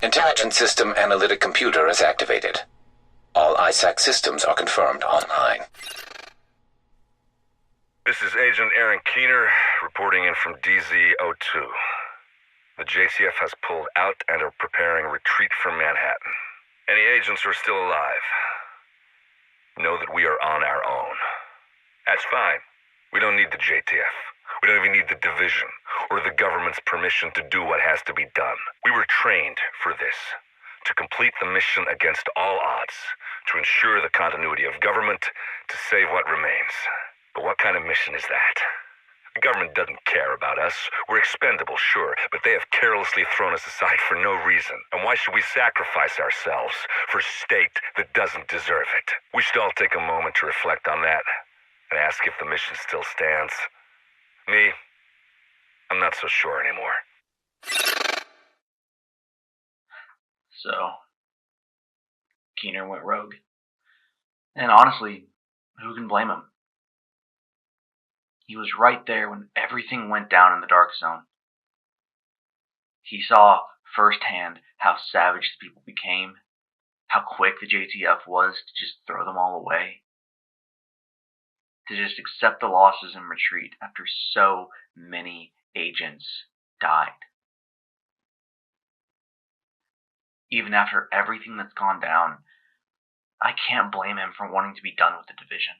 Intelligence System Analytic Computer is activated. All ISAC systems are confirmed online. This is Agent Aaron Keener, reporting in from DZ-02. The JTF has pulled out and are preparing a retreat from Manhattan. Any agents who are still alive know that we are on our own. That's fine. We don't need the JTF. We don't even need the division or the government's permission to do what has to be done. We were trained for this, to complete the mission against all odds, to ensure the continuity of government, to save what remains. But what kind of mission is that? The government doesn't care about us. We're expendable, sure, but they have carelessly thrown us aside for no reason. And why should we sacrifice ourselves for a state that doesn't deserve it? We should all take a moment to reflect on that and ask if the mission still stands. Me, I'm not so sure anymore. So, Keener went rogue. And honestly, who can blame him? He was right there when everything went down in the Dark Zone. He saw firsthand how savage the people became, how quick the JTF was to just throw them all away, to just accept the losses and retreat after so many agents died. Even after everything that's gone down, I can't blame him for wanting to be done with the division.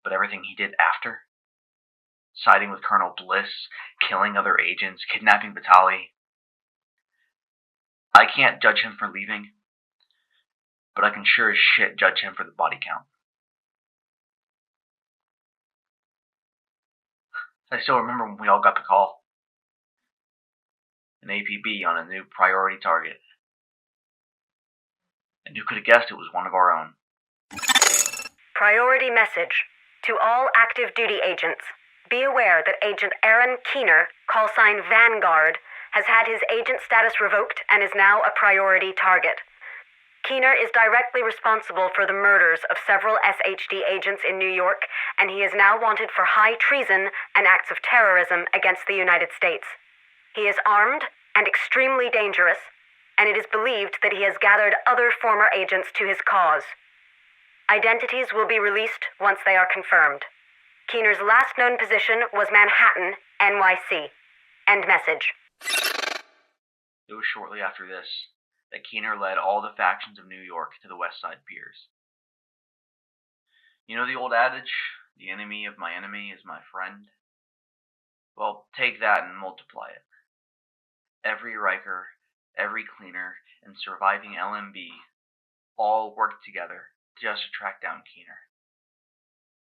But everything he did after, siding with Colonel Bliss, killing other agents, kidnapping Batali, I can't judge him for leaving, but I can sure as shit judge him for the body count. I still remember when we all got the call. An APB on a new priority target. And who could have guessed it was one of our own? Priority message. To all active duty agents, be aware that Agent Aaron Keener, call sign Vanguard, has had his agent status revoked and is now a priority target. Keener is directly responsible for the murders of several SHD agents in New York, and he is now wanted for high treason and acts of terrorism against the United States. He is armed and extremely dangerous, and it is believed that he has gathered other former agents to his cause. Identities will be released once they are confirmed. Keener's last known position was Manhattan, NYC. End message. It was shortly after this that Keener led all the factions of New York to the West Side piers. You know the old adage, the enemy of my enemy is my friend? Well, take that and multiply it. Every Riker, every cleaner, and surviving LMB all worked together just to track down Keener.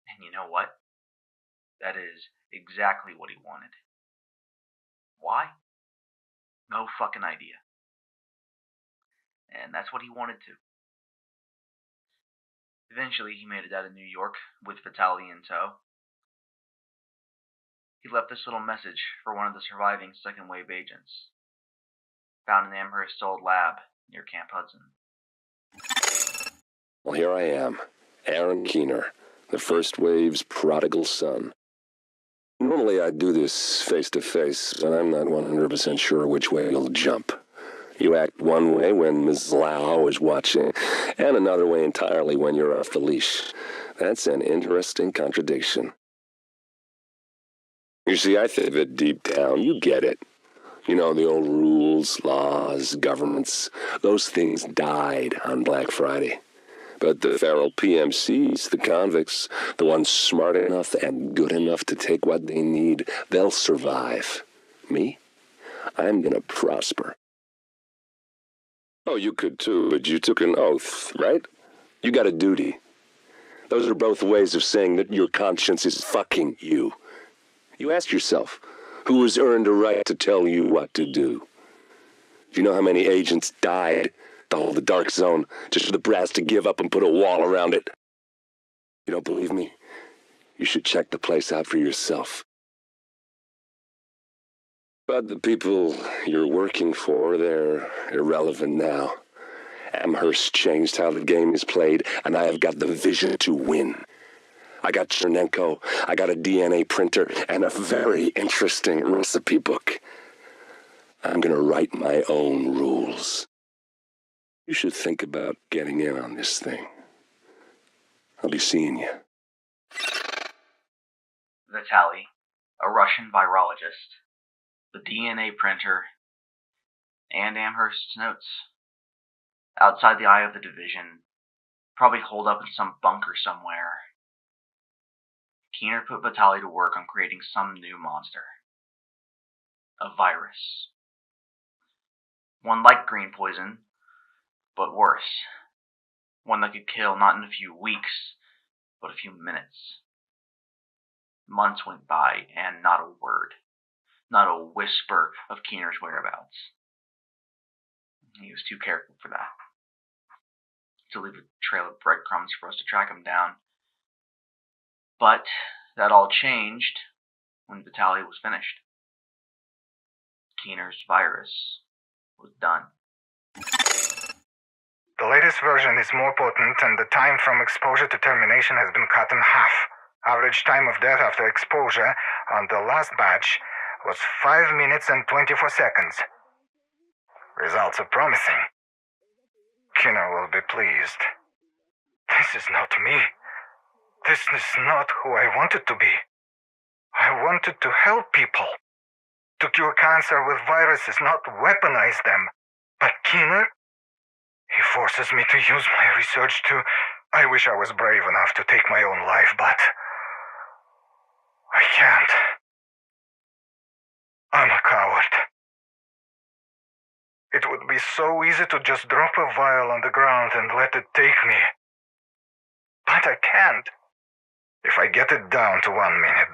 And you know what? That is exactly what he wanted. Why? No fucking idea. And that's what he wanted to. Eventually, he made it out of New York with Batali in tow. He left this little message for one of the surviving second wave agents, found in Amherst's old lab near Camp Hudson. Well, here I am, Aaron Keener, the first wave's prodigal son. Normally I'd do this face-to-face, but I'm not 100% sure which way you'll jump. You act one way when Ms. Lau is watching, and another way entirely when you're off the leash. That's an interesting contradiction. You see, I think that deep down, you get it. You know, the old rules, laws, governments, those things died on Black Friday. But the feral PMCs, the convicts, the ones smart enough and good enough to take what they need, they'll survive. Me? I'm gonna prosper. Oh, you could too, but you took an oath, right? You got a duty. Those are both ways of saying that your conscience is fucking you. You ask yourself, who has earned a right to tell you what to do? Do you know how many agents died to hold the Dark Zone, just for the brass to give up and put a wall around it? You don't believe me? You should check the place out for yourself. But the people you're working for, they're irrelevant now. Amherst changed how the game is played, and I have got the vision to win. I got Chernenko, I got a DNA printer, and a very interesting recipe book. I'm gonna write my own rules. You should think about getting in on this thing. I'll be seeing you. Vitaly, a Russian virologist, the DNA printer, and Amherst's notes. Outside the eye of the division, probably holed up in some bunker somewhere. Keener put Vitaly to work on creating some new monster. A virus. One like green poison, but worse. One that could kill not in a few weeks, but a few minutes. Months went by, and not a word, not a whisper of Keener's whereabouts. He was too careful for that. To leave a trail of breadcrumbs for us to track him down. But that all changed when Vitaly was finished. Keener's virus was done. The latest version is more potent, and the time from exposure to termination has been cut in half. Average time of death after exposure on the last batch was 5 minutes and 24 seconds. Results are promising. Keener will be pleased. This is not me. This is not who I wanted to be. I wanted to help people. To cure cancer with viruses, not weaponize them. But Keener? He forces me to use my research to... I wish I was brave enough to take my own life, but... I can't. I'm a coward. It would be so easy to just drop a vial on the ground and let it take me. But I can't. If I get it down to 1 minute,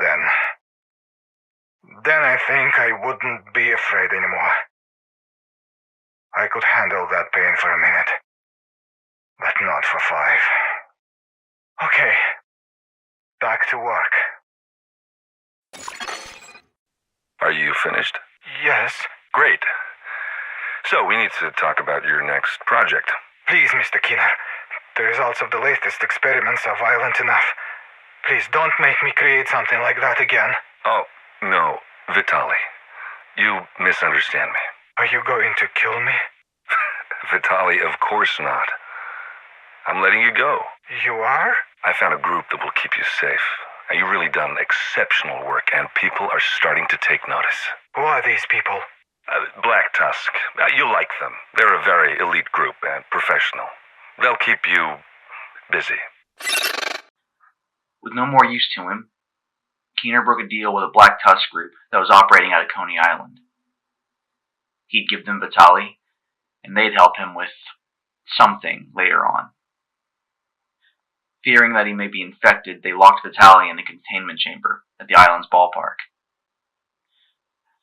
then I think I wouldn't be afraid anymore. I could handle that pain for a minute, but not for 5. Okay, back to work. Are you finished? Yes. Great. So we need to talk about your next project. Please, Mr. Keener. The results of the latest experiments are violent enough. Please don't make me create something like that again. Oh, no, Vitaly. You misunderstand me. Are you going to kill me? Vitaly, of course not. I'm letting you go. You are? I found a group that will keep you safe. And you've really done exceptional work, and people are starting to take notice. Who are these people? Black Tusk. You'll like them. They're a very elite group and professional. They'll keep you busy. With no more use to him, Keener broke a deal with a Black Tusk group that was operating out of Coney Island. He'd give them Vitaly, and they'd help him with something later on. Fearing that he may be infected, they locked Vitaly in the containment chamber at the island's ballpark.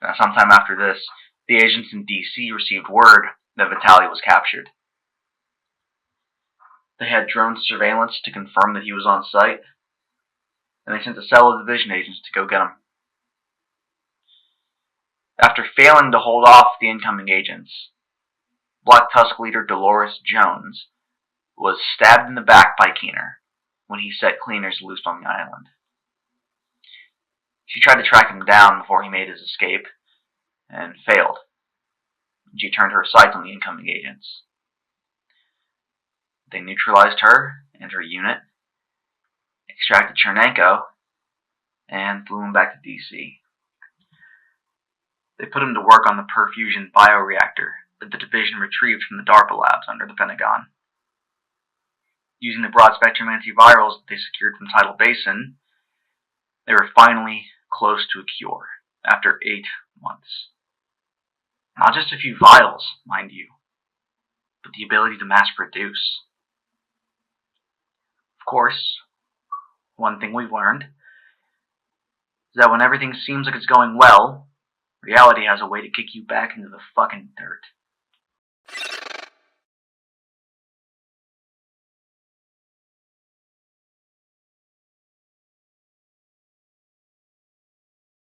Now, sometime after this, the agents in D.C. received word that Vitaly was captured. They had drone surveillance to confirm that he was on site, and they sent a cell of division agents to go get him. After failing to hold off the incoming agents, Black Tusk leader Dolores Jones was stabbed in the back by Keener when he set cleaners loose on the island. She tried to track him down before he made his escape, and failed. She turned her sights on the incoming agents. They neutralized her and her unit, extracted Chernenko, and flew him back to D.C. They put him to work on the perfusion bioreactor that the division retrieved from the DARPA labs under the Pentagon. Using the broad-spectrum antivirals that they secured from Tidal Basin, they were finally close to a cure after 8 months. Not just a few vials, mind you, but the ability to mass produce. Of course, one thing we've learned is that when everything seems like it's going well, reality has a way to kick you back into the fucking dirt.